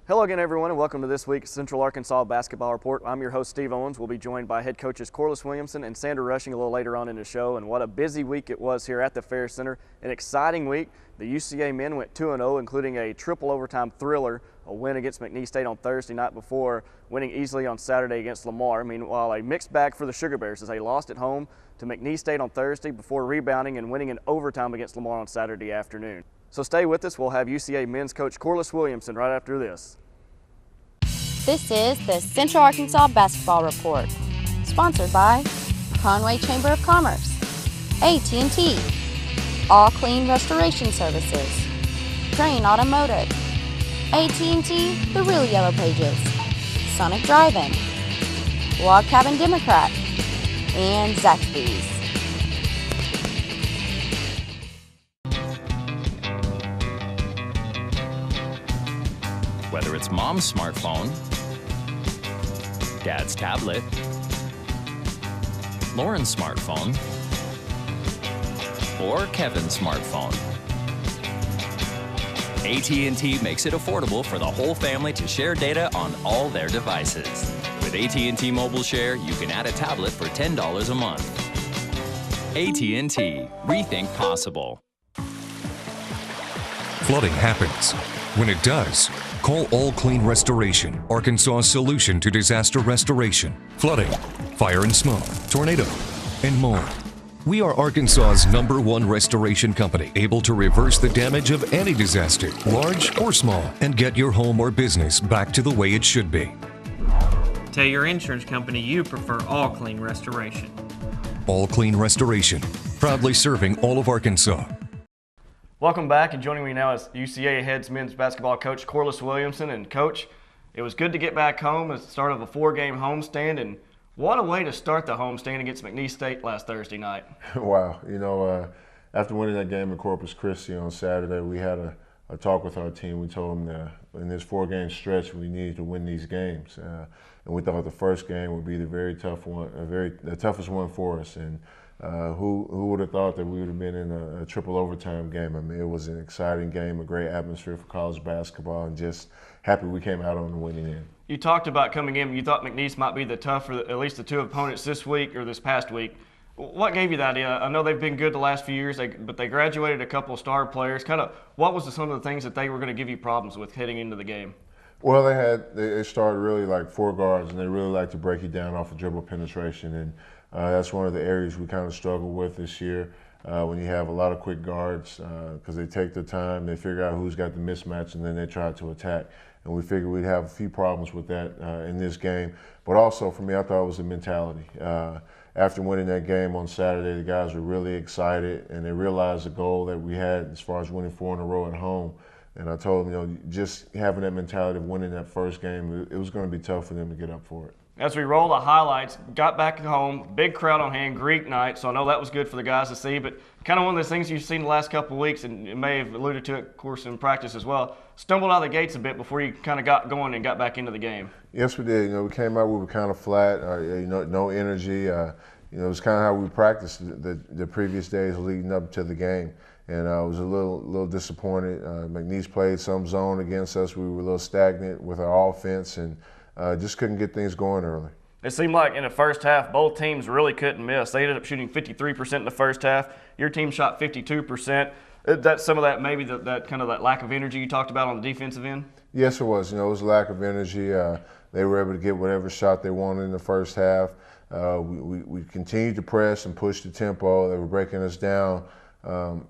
Hello again, everyone, and welcome to this week's Central Arkansas Basketball Report. I'm your host, Steve Owens. We'll be joined by head coaches Corliss, Williamson, and Sandra Rushing a little later on in the show. And what a busy week it was here at the Fair Center. An exciting week. The UCA men went 2-0, including a triple overtime thriller, a win against McNeese State on Thursday night before winning easily on Saturday against Lamar. Meanwhile, a mixed bag for the Sugar Bears as they lost at home to McNeese State on Thursday before rebounding and winning in overtime against Lamar on Saturday afternoon. So stay with us. We'll have UCA men's coach Corliss Williamson right after this. This is the Central Arkansas Basketball Report, sponsored by Conway Chamber of Commerce, AT&T, All Clean Restoration Services, Crane Automotive, AT&T, The Real Yellow Pages, Sonic Drive-In, Log Cabin Democrat, and Zaxby's. Whether it's mom's smartphone, dad's tablet, Lauren's smartphone, or Kevin's smartphone, AT&T makes it affordable for the whole family to share data on all their devices. With AT&T Mobile Share, you can add a tablet for $10 a month. AT&T. Rethink possible. Flooding happens. When it does, call All Clean Restoration, Arkansas's solution to disaster restoration, flooding, fire and smoke, tornado, and more. We are Arkansas's #1 restoration company, able to reverse the damage of any disaster, large or small, and get your home or business back to the way it should be. Tell your insurance company you prefer All Clean Restoration. All Clean Restoration, proudly serving all of Arkansas. Welcome back, and joining me now is UCA head men's basketball coach Corliss Williamson. And Coach, it was good to get back home at the start of a 4-game homestand, and what a way to start the homestand against McNeese State last Thursday night. Wow. After winning that game in Corpus Christi on Saturday, we had a talk with our team. We told them that in this 4-game stretch, we needed to win these games. And we thought the first game would be the very tough one, the toughest one for us. And who would have thought that we would have been in a triple overtime game? I mean, it was an exciting game, a great atmosphere for college basketball, and just happy we came out on the winning end. You talked about coming in, you thought McNeese might be the tough for at least the two opponents this week or this past week. What gave you that idea? I know they've been good the last few years, but they graduated a couple of star players. What was some of the things that they were going to give you problems with heading into the game? Well, they started really like 4 guards, and they really like to break you down off of dribble penetration, and that's one of the areas we kind of struggle with this year when you have a lot of quick guards because they take their time, they figure out who's got the mismatch, and then they try to attack. And we figured we'd have a few problems with that in this game. But also for me, I thought it was a mentality. After winning that game on Saturday, the guys were really excited, and they realized the goal that we had as far as winning 4 in a row at home. And I told them, just having that mentality of winning that first game, it was going to be tough for them to get up for it. As we roll the highlights, got back home, big crowd on hand, Greek night, so I know that was good for the guys to see, but kind of one of those things you've seen the last couple of weeks, and you may have alluded to it, of course, in practice as well, stumbled out of the gates a bit before you kind of got going and got back into the game. Yes, we did. We came out, we were kind of flat, no energy. It was kind of how we practiced the previous days leading up to the game. And I was a little disappointed. McNeese played some zone against us. We were a little stagnant with our offense and just couldn't get things going early. It seemed like in the first half, both teams really couldn't miss. They ended up shooting 53% in the first half. Your team shot 52%. That's some of that, maybe that kind of that lack of energy you talked about on the defensive end? Yes, it was. It was a lack of energy. They were able to get whatever shot they wanted in the first half. We continued to press and push the tempo. They were breaking us down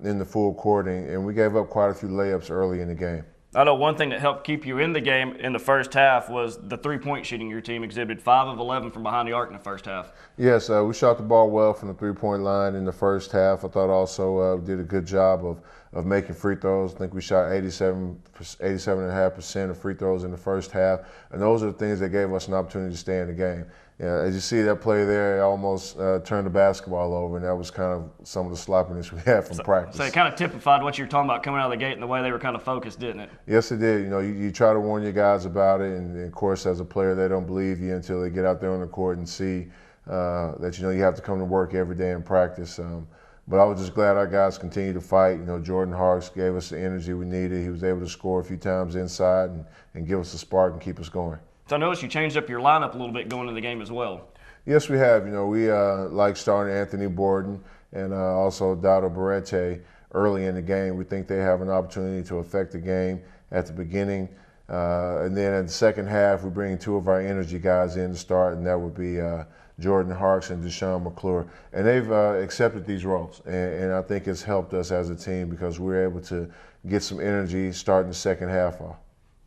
in the full court, and we gave up quite a few layups early in the game. I know one thing that helped keep you in the game in the first half was the three-point shooting your team exhibited, 5 of 11 from behind the arc in the first half. Yes, we shot the ball well from the three-point line in the first half. I thought also we did a good job of making free throws. I think we shot 87.5% of free throws in the first half, and those are the things that gave us an opportunity to stay in the game. As you see that play there, it almost turned the basketball over, and that was kind of some of the sloppiness we had from practice. So it kind of typified what you were talking about coming out of the gate and the way they were kind of focused, didn't it? Yes, it did. You try to warn your guys about it, and of course, as a player, they don't believe you until they get out there on the court and see that you have to come to work every day and practice. But I was just glad our guys continued to fight. You know, Jordan Harks gave us the energy we needed. He was able to score a few times inside and give us a spark and keep us going. So I noticed you changed up your lineup a little bit going into the game as well. Yes, we have. You know, we like starting Anthony Borden and also Dado Barrete early in the game. We think they have an opportunity to affect the game at the beginning. And then in the second half, we bring two of our energy guys in to start, and that would be Jordan Harks and Deshaun McClure. And they've accepted these roles, and I think it's helped us as a team because we're able to get some energy starting the second half off.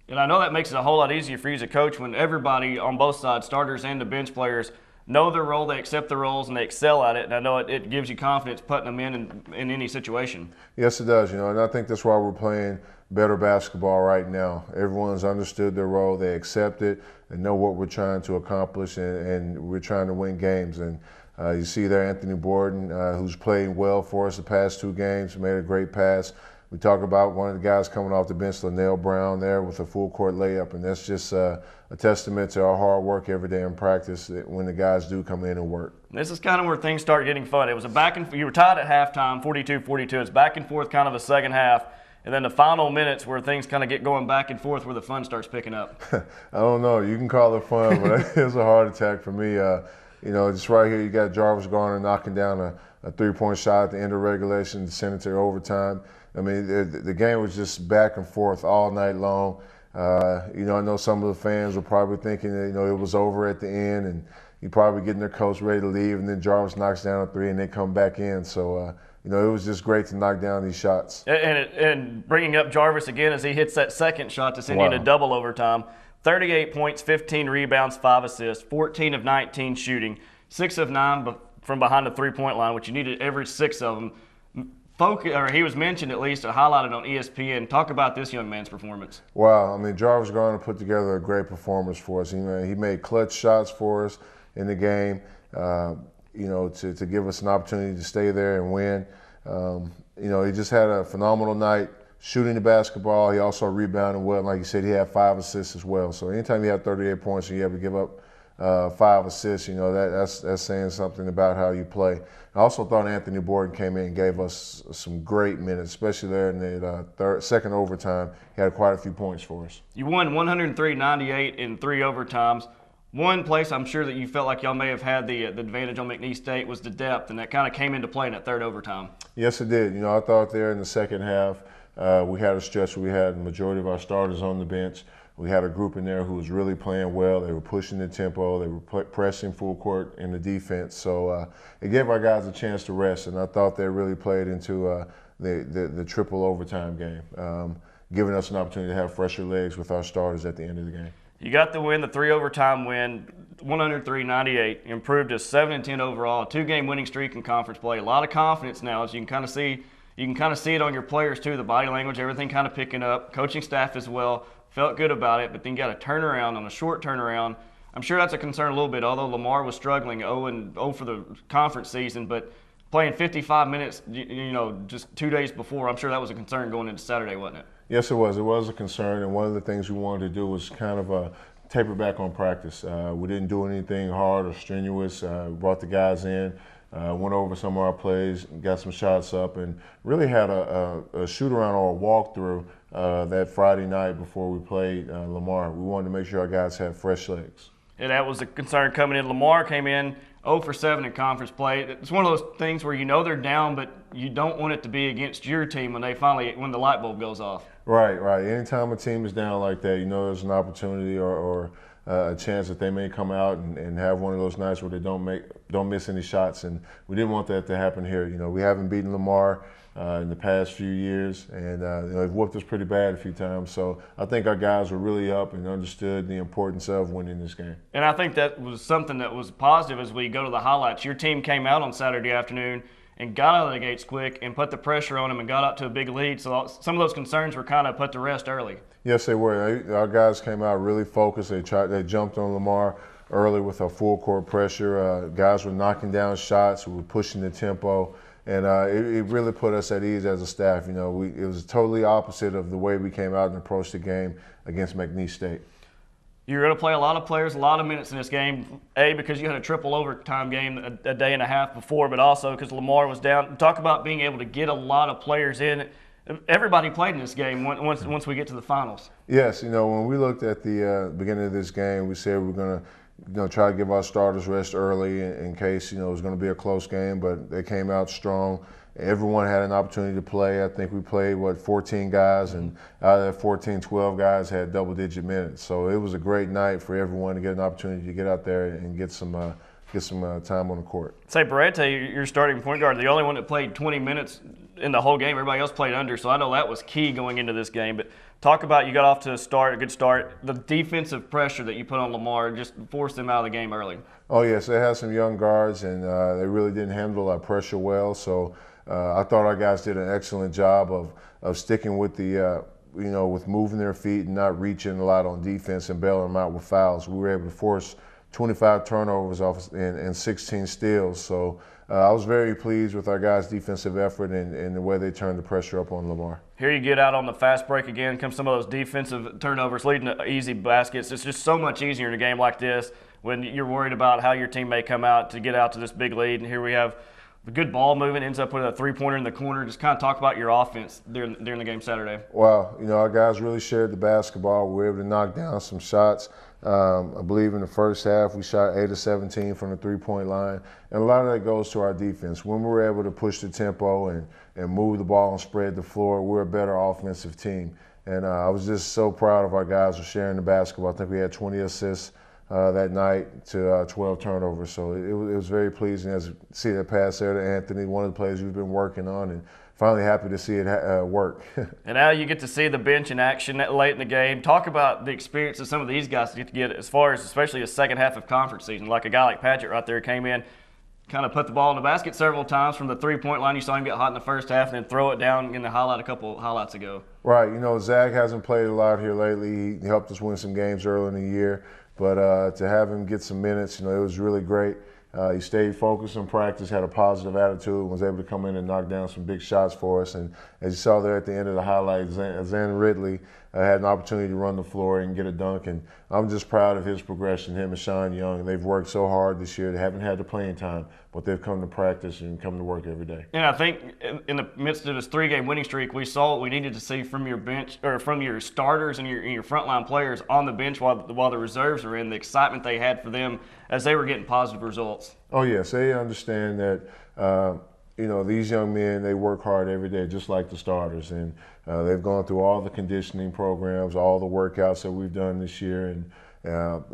And I know that makes it a whole lot easier for you as a coach when everybody on both sides, starters and the bench players, know their role, they accept the roles, and they excel at it. And I know it gives you confidence putting them in any situation. Yes, it does. You know, and I think that's why we're playing better basketball right now. Everyone's understood their role, they accept it, and know what we're trying to accomplish, and we're trying to win games. And you see there Anthony Borden, who's played well for us the past 2 games, made a great pass. We talk about one of the guys coming off the bench, Linnell Brown, there with a full court layup, and that's just a testament to our hard work every day in practice when the guys do come in and work. This is kind of where things start getting fun. It was you were tied at halftime, 42-42. It's back and forth kind of a second half. And then the final minutes where things kind of get going back and forth where the fun starts picking up. I don't know. You can call it fun, but it was a heart attack for me. You know, just right here, you got Jarvis Garner knocking down a 3-point shot at the end of regulation to send it to overtime. I mean, the game was just back and forth all night long. You know, I know some of the fans were probably thinking that, you know, it was over at the end and you're probably getting their coach ready to leave, and then Jarvis knocks down a 3 and they come back in. So, you know, it was just great to knock down these shots. And bringing up Jarvis again as he hits that second shot to send you into double overtime. 38 points, 15 rebounds, 5 assists, 14 of 19 shooting, 6 of 9 from behind the three-point line, which you needed every 6 of them. He was mentioned at least, highlighted on ESPN. Talk about this young man's performance. Wow, I mean, Jarvis Garner put together a great performance for us. He made clutch shots for us in the game, you know, to give us an opportunity to stay there and win. You know, he just had a phenomenal night shooting the basketball. He also rebounded well. Like you said, he had 5 assists as well. So anytime you have 38 points and you have to give up 5 assists, you know, that's saying something about how you play. I also thought Anthony Borden came in and gave us some great minutes, especially there in the second overtime. He had quite a few points for us. You won 103-98 in 3 overtimes. One place I'm sure that you felt like y'all may have had the advantage on McNeese State was the depth, and that kind of came into play in that third overtime. Yes, it did. You know, I thought there in the second half we had a stretch where we had the majority of our starters on the bench. We had a group in there who was really playing well. They were pushing the tempo. They were pressing full court in the defense. So it gave our guys a chance to rest, and I thought they really played into the triple overtime game, giving us an opportunity to have fresher legs with our starters at the end of the game. You got the win, the 3 overtime win, 103-98, improved to 7-10 overall, a 2-game winning streak in conference play. A lot of confidence now, as you can kind of see. You can kind of see it on your players too, the body language, everything kind of picking up. Coaching staff as well felt good about it, but then you got a turnaround on a short turnaround. I'm sure that's a concern a little bit, although Lamar was struggling 0 for the conference season, but playing 55 minutes, you know, just 2 days before, I'm sure that was a concern going into Saturday, wasn't it? Yes, it was. It was a concern, and one of the things we wanted to do was kind of taper back on practice. We didn't do anything hard or strenuous. Brought the guys in, went over some of our plays, got some shots up, and really had a shoot-around or a walkthrough that Friday night before we played Lamar. We wanted to make sure our guys had fresh legs. And that was a concern coming in. Lamar came in 0 for 7 in conference play. It's one of those things where you know they're down, but you don't want it to be against your team when the light bulb goes off. Right. Anytime a team is down like that, you know there's an opportunity or a chance that they may come out and have one of those nights where they don't miss any shots, and we didn't want that to happen here. You know, we haven't beaten Lamar in the past few years, and you know, they've whooped us pretty bad a few times. So I think our guys were really up and understood the importance of winning this game. And I think that was something that was positive as we go to the highlights. Your team came out on Saturday afternoon and got out of the gates quick and put the pressure on them and got out to a big lead. So some of those concerns were kind of put to rest early. Yes, they were. Our guys came out really focused. They jumped on Lamar early with a full court pressure. Guys were knocking down shots. We were pushing the tempo. And it really put us at ease as a staff. You know, it was totally opposite of the way we came out and approached the game against McNeese State. You're going to play a lot of players, a lot of minutes in this game, A, because you had a triple overtime game a day and a half before, but also because Lamar was down. Talk about being able to get a lot of players in. Everybody played in this game once we get to the finals. Yes, when we looked at the beginning of this game, we said we're going to try to give our starters rest early in case it was going to be a close game, but they came out strong. Everyone had an opportunity to play. I think we played, 14 guys, and out of that 14, 12 guys had double-digit minutes. So it was a great night for everyone to get an opportunity to get out there and get some time on the court. Say, Barrette, your starting point guard, the only one that played 20 minutes in the whole game. Everybody else played under, so I know that was key going into this game. But talk about, you got off to a good start. The defensive pressure that you put on Lamar just forced them out of the game early. Oh, yes. They had some young guards, and they really didn't handle our pressure well. So I thought our guys did an excellent job of sticking with with moving their feet and not reaching a lot on defense and bailing them out with fouls. We were able to force 25 turnovers off and 16 steals. So I was very pleased with our guys' defensive effort and the way they turned the pressure up on Lamar. Here you get out on the fast break again, comes some of those defensive turnovers leading to easy baskets. It's just so much easier in a game like this when you're worried about how your team may come out to get out to this big lead. And here we have the good ball movement, ends up with a three-pointer in the corner. Just kind of talk about your offense during the game Saturday. Well, our guys really shared the basketball. We were able to knock down some shots. I believe in the first half we shot 8 of 17 from the three-point line, and a lot of that goes to our defense. When we were able to push the tempo and move the ball and spread the floor, we're a better offensive team. And I was just so proud of our guys for sharing the basketball. I think we had 20 assists that night to 12 turnovers, so it was very pleasing to see that pass there to Anthony, one of the players we've been working on, and finally happy to see it work. And now you get to see the bench in action late in the game. Talk about the experience that some of these guys get to get as far as especially the second half of conference season. Like a guy like Paget right there came in, kind of put the ball in the basket several times from the three-point line. You saw him get hot in the first half and then throw it down in the highlight a couple highlights ago. Right. Zach hasn't played a lot here lately. He helped us win some games early in the year. But to have him get some minutes, it was really great. He stayed focused in practice, had a positive attitude, was able to come in and knock down some big shots for us. And as you saw there at the end of the highlight, Zan Ridley had an opportunity to run the floor and get a dunk. And I'm just proud of his progression, him and Sean Young. They've worked so hard this year. They haven't had the playing time, but they've come to practice and come to work every day. And I think in the midst of this three-game winning streak, we saw what we needed to see from your bench, or from your starters and your frontline players on the bench while the reserves are in, the excitement they had for them as they were getting positive results. Oh, yes. They understand that, these young men, they work hard every day just like the starters. And they've gone through all the conditioning programs, all the workouts that we've done this year. And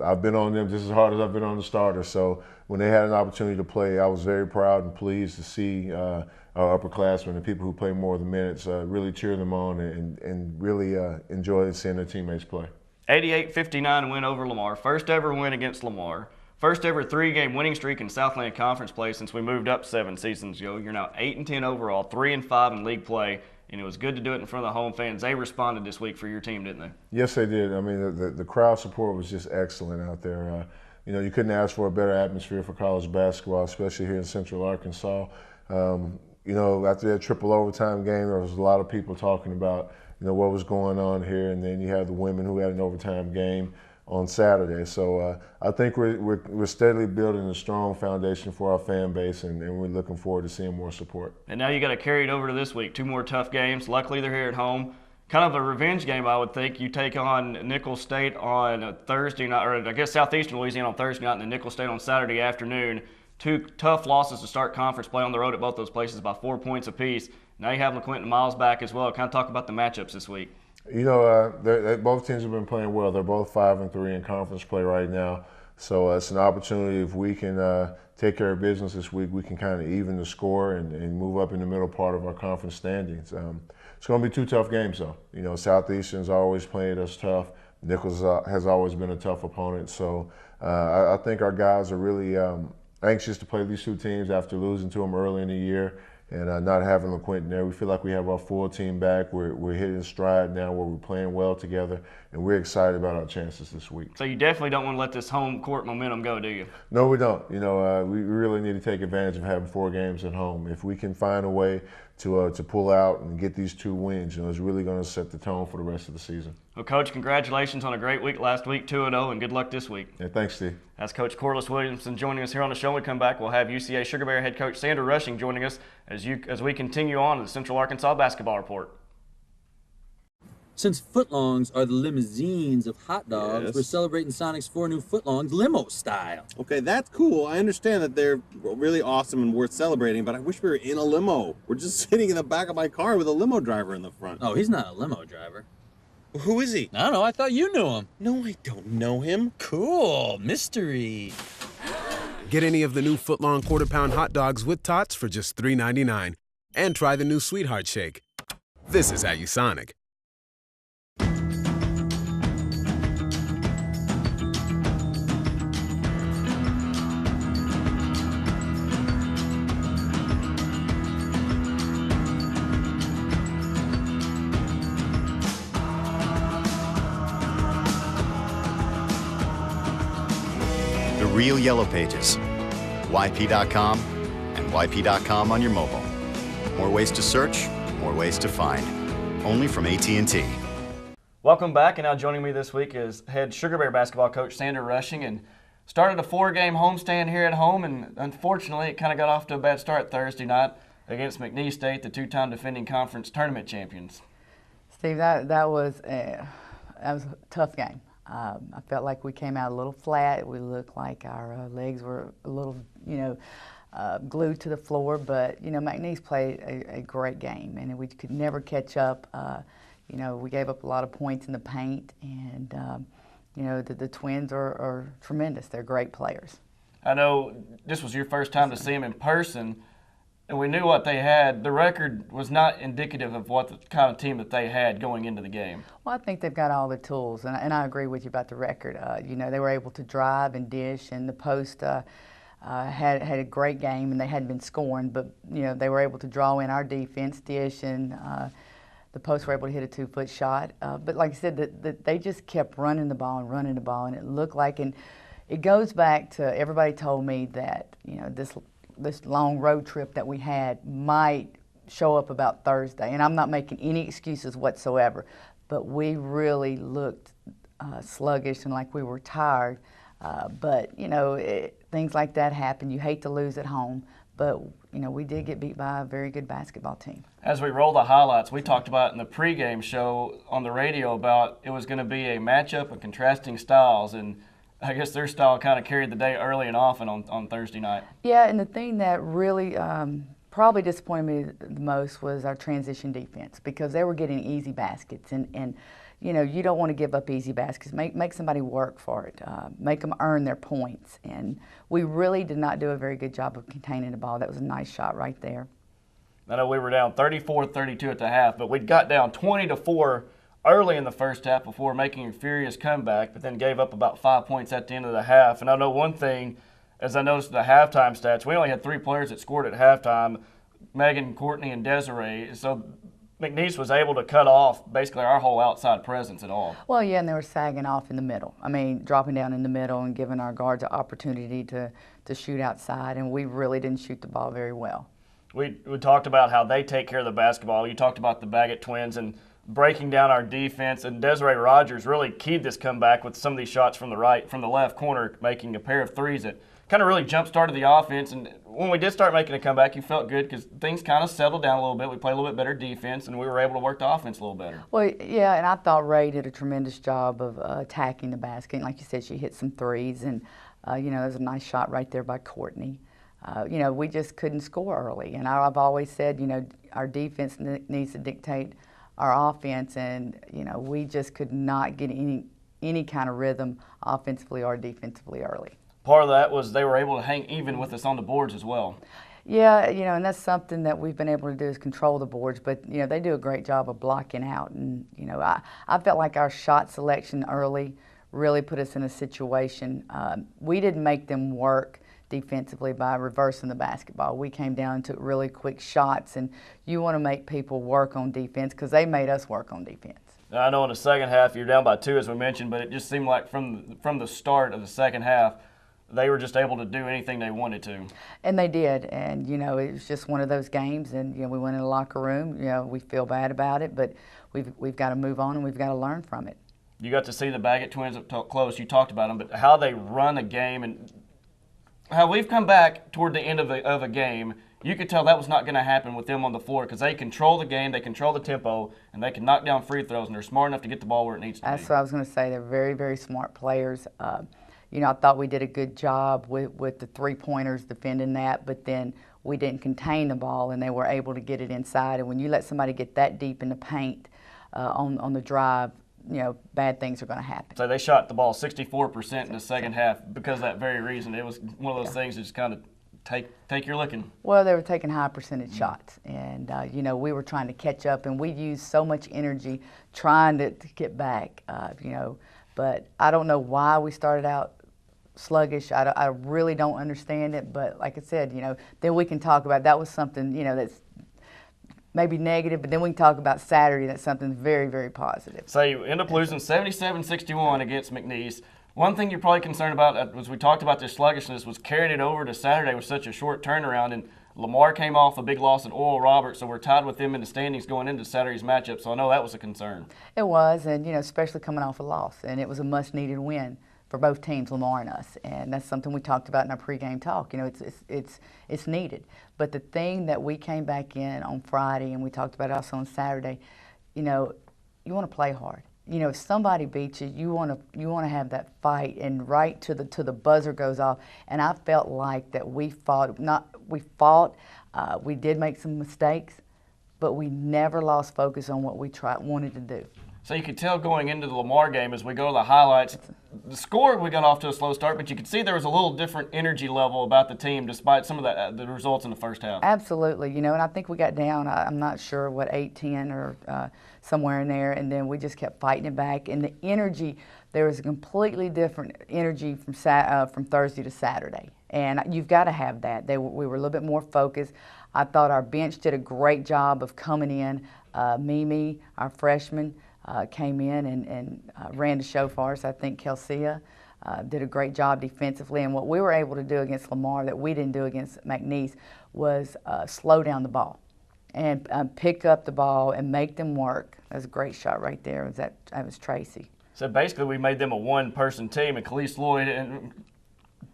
I've been on them just as hard as I've been on the starters. So when they had an opportunity to play, I was very proud and pleased to see our upperclassmen, the people who play more of the minutes, really cheer them on and really enjoy seeing their teammates play. 88-59 win over Lamar. First ever win against Lamar. First ever three-game winning streak in Southland Conference play since we moved up 7 seasons ago. You're now 8-10 overall, 3-5 in league play, and it was good to do it in front of the home fans. They responded this week for your team, didn't they? Yes, they did. I mean, the crowd support was just excellent out there. You couldn't ask for a better atmosphere for college basketball, especially here in Central Arkansas. After that triple overtime game, there was a lot of people talking about, what was going on here, and then you have the women who had an overtime game on Saturday. So I think we're steadily building a strong foundation for our fan base, and we're looking forward to seeing more support. And now you got to carry it over to this week. 2 more tough games. Luckily, they're here at home. Kind of a revenge game, I would think. You take on Nicholls State on Thursday night, or I guess Southeastern Louisiana on Thursday night, and then Nicholls State on Saturday afternoon. 2 tough losses to start conference play on the road at both those places by 4 points apiece. Now you have LaQuinton Miles back as well. Kind of talk about the matchups this week. Both teams have been playing well. They're both 5-3 in conference play right now. So it's an opportunity. If we can take care of business this week, we can kind of even the score and move up in the middle part of our conference standings. It's going to be 2 tough games, though. Southeastern's always played us tough. Nicholls has always been a tough opponent. So I think our guys are really anxious to play these 2 teams after losing to them early in the year. and not having LaQuinton there. We feel like we have our full team back. We're hitting stride now where we're playing well together, and we're excited about our chances this week. So you definitely don't want to let this home court momentum go, do you? No, we don't. We really need to take advantage of having 4 games at home. If we can find a way to pull out and get these 2 wins, it's really going to set the tone for the rest of the season. Well, Coach, congratulations on a great week last week, 2-0, and good luck this week. Yeah, thanks, Steve. That's Coach Corliss Williamson joining us here on the show. When we come back, we'll have UCA Sugar Bear head coach Sandra Rushing joining us as we continue on to the Central Arkansas Basketball Report. Since footlongs are the limousines of hot dogs, Yes. we're celebrating Sonic's 4 new footlongs limo style. Okay, that's cool. I understand that they're really awesome and worth celebrating, but I wish we were in a limo. We're just sitting in the back of my car with a limo driver in the front. Oh, he's not a limo driver. Who is he? I don't know. I thought you knew him. No, I don't know him. Cool. Mystery. Get any of the new footlong quarter-pound hot dogs with tots for just $3.99. And try the new Sweetheart Shake. This is how you Sonic. The real Yellow Pages, YP.com, and YP.com on your mobile. More ways to search, more ways to find. Only from AT&T. Welcome back, and now joining me this week is head Sugar Bear basketball coach Sandra Rushing, and started a 4-game homestand here at home, and unfortunately it kind of got off to a bad start Thursday night against McNeese State, the 2-time defending conference tournament champions. Steve, that was a tough game. I felt like we came out a little flat. We looked like our legs were a little, glued to the floor. But, McNeese played a great game, and we could never catch up. We gave up a lot of points in the paint, and, the Twins are tremendous. They're great players. I know this was your first time to see them in person, and we knew what they had. The record was not indicative of what the kind of team that they had going into the game. Well, I think they've got all the tools, and I agree with you about the record. They were able to drive and dish, and the post had a great game, and they hadn't been scoring, but they were able to draw in our defense, dish, and the posts were able to hit a 2-foot shot. But like I said, they just kept running the ball, and it looked like, and it goes back to everybody told me that this long road trip that we had might show up about Thursday, and I'm not making any excuses whatsoever, but we really looked sluggish and like we were tired. But things like that happen. You hate to lose at home, but we did get beat by a very good basketball team. As we roll the highlights, we talked about in the pregame show on the radio about it was going to be a matchup of contrasting styles, and I guess their style kind of carried the day early and often on Thursday night. Yeah, and the thing that really probably disappointed me the most was our transition defense, because they were getting easy baskets, and you don't want to give up easy baskets. Make somebody work for it. Make them earn their points. And we really did not do a very good job of containing the ball. That was a nice shot right there. I know we were down 34-32 at the half, but we got down 20-4 early in the first half before making a furious comeback, but then gave up about 5 points at the end of the half. And I know one thing, as I noticed the halftime stats, we only had 3 players that scored at halftime, Megan, Courtney, and Desiree. So McNeese was able to cut off basically our whole outside presence at all. Well, yeah, and they were sagging off in the middle. I mean, dropping down in the middle and giving our guards an opportunity to shoot outside, and we really didn't shoot the ball very well. We talked about how they take care of the basketball. You talked about the Baggett twins and breaking down our defense, and Desiree Rogers really keyed this comeback with some of these shots from the left corner, making a pair of threes that kind of really jump-started the offense. And when we did start making a comeback, you felt good because things kind of settled down a little bit. We played a little bit better defense, and we were able to work the offense a little better. Well, yeah, and I thought Ray did a tremendous job of attacking the basket. And like you said, she hit some threes, and, there's a nice shot right there by Courtney. We just couldn't score early. And I've always said, our defense needs to dictate our offense, and, we just could not get any kind of rhythm offensively or defensively early. Part of that was they were able to hang even with us on the boards as well. Yeah, and that's something that we've been able to do is control the boards, but, they do a great job of blocking out. And, I felt like our shot selection early really put us in a situation. We didn't make them work defensively by reversing the basketball. We came down and took really quick shots, and you want to make people work on defense because they made us work on defense. I know in the second half you're down by 2, as we mentioned, but it just seemed like from the start of the second half, they were just able to do anything they wanted to. And they did, and it was just one of those games, and we went in the locker room, we feel bad about it, but we've got to move on and we've got to learn from it. You got to see the Baggett twins up close, you talked about them, but how they run a game and how we've come back toward the end of a game, you could tell that was not going to happen with them on the floor because they control the game, they control the tempo, and they can knock down free throws, and they're smart enough to get the ball where it needs to be. That's what I was going to say. They're very, very smart players. I thought we did a good job with the three-pointers defending that, but then we didn't contain the ball, and they were able to get it inside. And when you let somebody get that deep in the paint on the drive, bad things are going to happen. So they shot the ball 64% in the second half because of that very reason. It was one of those things that just kind of take your licking. Well, they were taking high percentage shots, and we were trying to catch up, and we used so much energy trying to get back, but I don't know why we started out sluggish. I really don't understand it, but like I said, then we can talk about that was something, that's maybe negative, but then we can talk about Saturday. That's something very, very positive. So you end up losing 77-61 against McNeese. One thing you're probably concerned about, as we talked about this sluggishness, was carrying it over to Saturday with such a short turnaround. And Lamar came off a big loss at Oral Roberts, so we're tied with them in the standings going into Saturday's matchup. So I know that was a concern. It was, and especially coming off a loss, and it was a much-needed win for both teams, Lamar and us, and that's something we talked about in our pregame talk. It's needed. But the thing that we came back in on Friday, and we talked about it also on Saturday, you want to play hard. If somebody beats you, you want to have that fight, and right to the buzzer goes off. And I felt like that we fought. We did make some mistakes, but we never lost focus on what we wanted to do. So you could tell going into the Lamar game as we go to the highlights, the score, we got off to a slow start, but you could see there was a little different energy level about the team despite some of the results in the first half. Absolutely, and I think we got down, I'm not sure what, 8-10 or somewhere in there, and then we just kept fighting it back. And the energy, there was a completely different energy from Thursday to Saturday, and you've got to have that. We were a little bit more focused. I thought our bench did a great job of coming in. Mimi, our freshman, came in and ran the show for us. I think Kelsia did a great job defensively, and what we were able to do against Lamar that we didn't do against McNeese was slow down the ball and pick up the ball and make them work. That was a great shot right there. That was Tracy. So basically we made them a one-person team, and Corliss Lloyd, and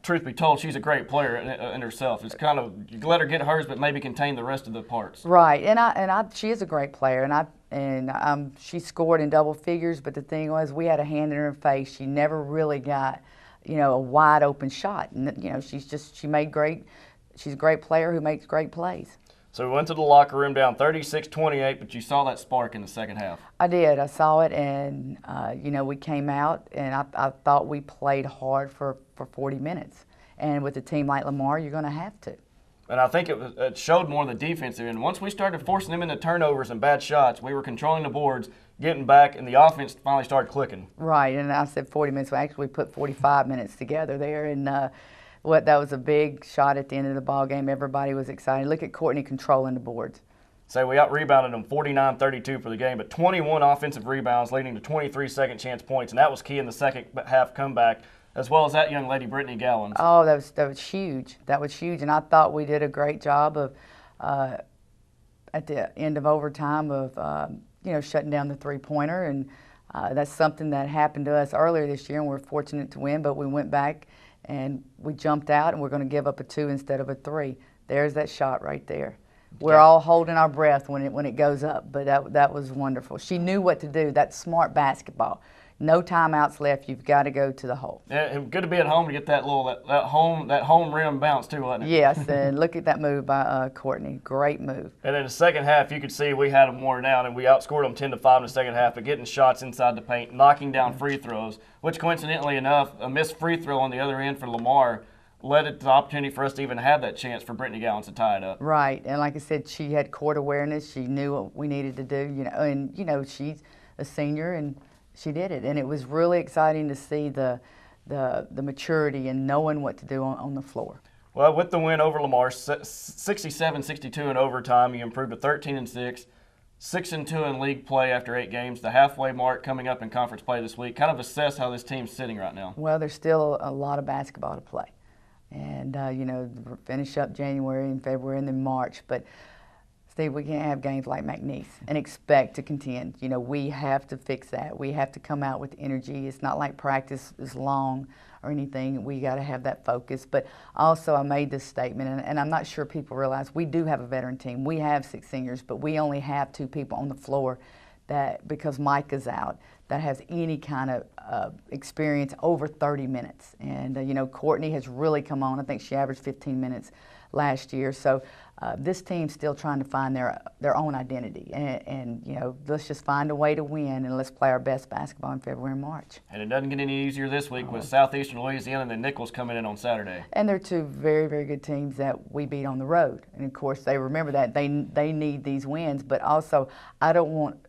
truth be told, she's a great player in herself. It's kind of, you let her get hers, but maybe contain the rest of the parts. Right, and she is a great player, and she scored in double figures. But the thing was, we had a hand in her face. She never really got, a wide open shot. And she made great. She's a great player who makes great plays. So we went to the locker room down 36-28, but you saw that spark in the second half. I did. I saw it, and we came out, and I thought we played hard for 40 minutes. And with a team like Lamar, you're going to have to. And I think it showed more of the defensive end. Once we started forcing them into turnovers and bad shots, we were controlling the boards, getting back, and the offense finally started clicking. Right, and I said 40 minutes. Well, actually, we put 45 minutes together there, and that was a big shot at the end of the ball game. Everybody was excited. Look at Courtney controlling the boards. So we out-rebounded them 49-32 for the game, but 21 offensive rebounds leading to 23 second-chance points, and that was key in the second half comeback, as well as that young lady, Brittany Gowans. Oh, that was huge. That was huge, and I thought we did a great job of, at the end of overtime, of shutting down the three-pointer, and that's something that happened to us earlier this year, and we're fortunate to win, but we went back and we jumped out, and we're going to give up a 2 instead of a 3. There's that shot right there. We're all holding our breath when it goes up, but that was wonderful. She knew what to do. That's smart basketball. No timeouts left. You've got to go to the hole. Yeah, good to be at home to get that home rim bounce too, wasn't it? Yes, and look at that move by Courtney. Great move. And in the second half, you could see we had them worn down, and we outscored them 10-5 in the second half, but getting shots inside the paint, knocking down free throws, which coincidentally enough, a missed free throw on the other end for Lamar led it to the opportunity for us to even have that chance for Brittany Gowans to tie it up. Right, and like I said, she had court awareness. She knew what we needed to do, and she's a senior, and she did it. And it was really exciting to see the maturity and knowing what to do on the floor. Well, with the win over Lamar, 67-62 in overtime, you improved to 13-6, 6-2 in league play after 8 games. The halfway mark coming up in conference play this week. Kind of assess how this team's sitting right now. Well, there's still a lot of basketball to play, and finish up January and February and then March. But Steve, we can't have games like McNeese and expect to contend. We have to fix that. We have to come out with energy. It's not like practice is long or anything. We got to have that focus. But also, I made this statement, and I'm not sure people realize we do have a veteran team. We have 6 seniors, but we only have 2 people on the floor that, because Mike is out, that has any kind of experience over 30 minutes. And, Courtney has really come on. I think she averaged 15 minutes last year. So this team's still trying to find their own identity. And let's just find a way to win, and let's play our best basketball in February and March. And it doesn't get any easier this week with Southeastern Louisiana and the Nichols coming in on Saturday. And they're 2 very, very good teams that we beat on the road. And, of course, they remember that. They need these wins. But also, I don't want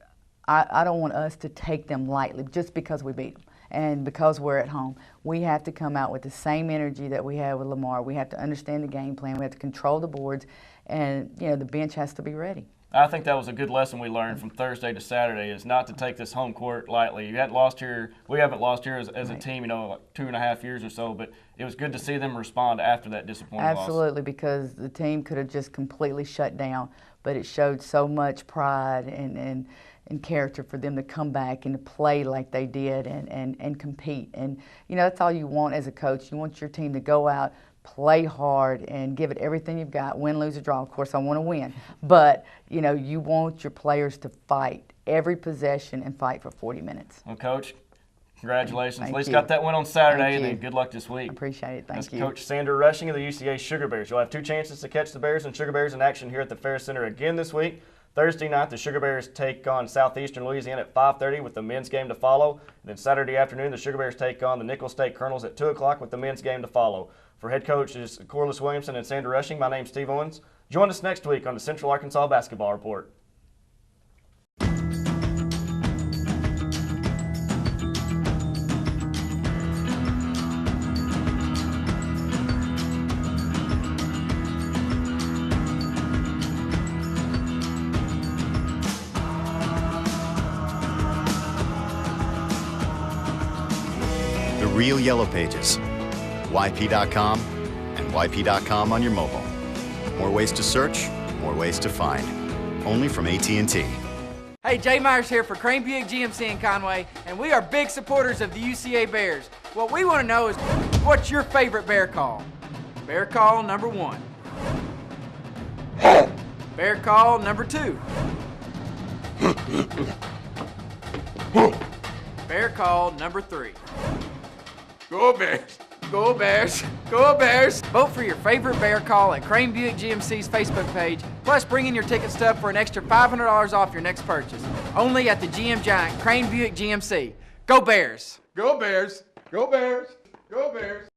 us to take them lightly just because we beat them. And because we're at home, we have to come out with the same energy that we had with Lamar. We have to understand the game plan. We have to control the boards, and the bench has to be ready. I think that was a good lesson we learned from Thursday to Saturday, is not to take this home court lightly. You hadn't lost here. We haven't lost here as a team, like 2.5 years or so. But it was good to see them respond after that disappointing loss. Absolutely, because the team could have just completely shut down, but it showed so much pride and character for them to come back and to play like they did and compete. And, that's all you want as a coach. You want your team to go out, play hard, and give it everything you've got, win, lose, or draw. Of course, I want to win. But, you want your players to fight every possession and fight for 40 minutes. Well, Coach, congratulations. Thank At least you. got that win on Saturday, Thank and you. then good luck this week. Appreciate it. Thank That's you. Coach Sandra Rushing of the UCA Sugar Bears. You'll have 2 chances to catch the Bears and Sugar Bears in action here at the Fair Center again this week. Thursday night, the Sugar Bears take on Southeastern Louisiana at 5:30 with the men's game to follow. And then Saturday afternoon, the Sugar Bears take on the Nicholls State Colonels at 2 o'clock with the men's game to follow. For head coaches Corliss Williamson and Sandra Rushing, my name's Steve Owens. Join us next week on the Central Arkansas Basketball Report. Real Yellow Pages, YP.com, and YP.com on your mobile. More ways to search, more ways to find. Only from AT&T. Hey, Jay Myers here for Crane Buick GMC in Conway, and we are big supporters of the UCA Bears. What we want to know is, what's your favorite bear call? Bear call number 1. Bear call number 2. Bear call number 3. Go Bears! Go Bears! Go Bears! Vote for your favorite bear call at Crane Buick GMC's Facebook page. Plus, bring in your ticket stub for an extra $500 off your next purchase. Only at the GM Giant, Crane Buick GMC. Go Bears! Go Bears! Go Bears! Go Bears!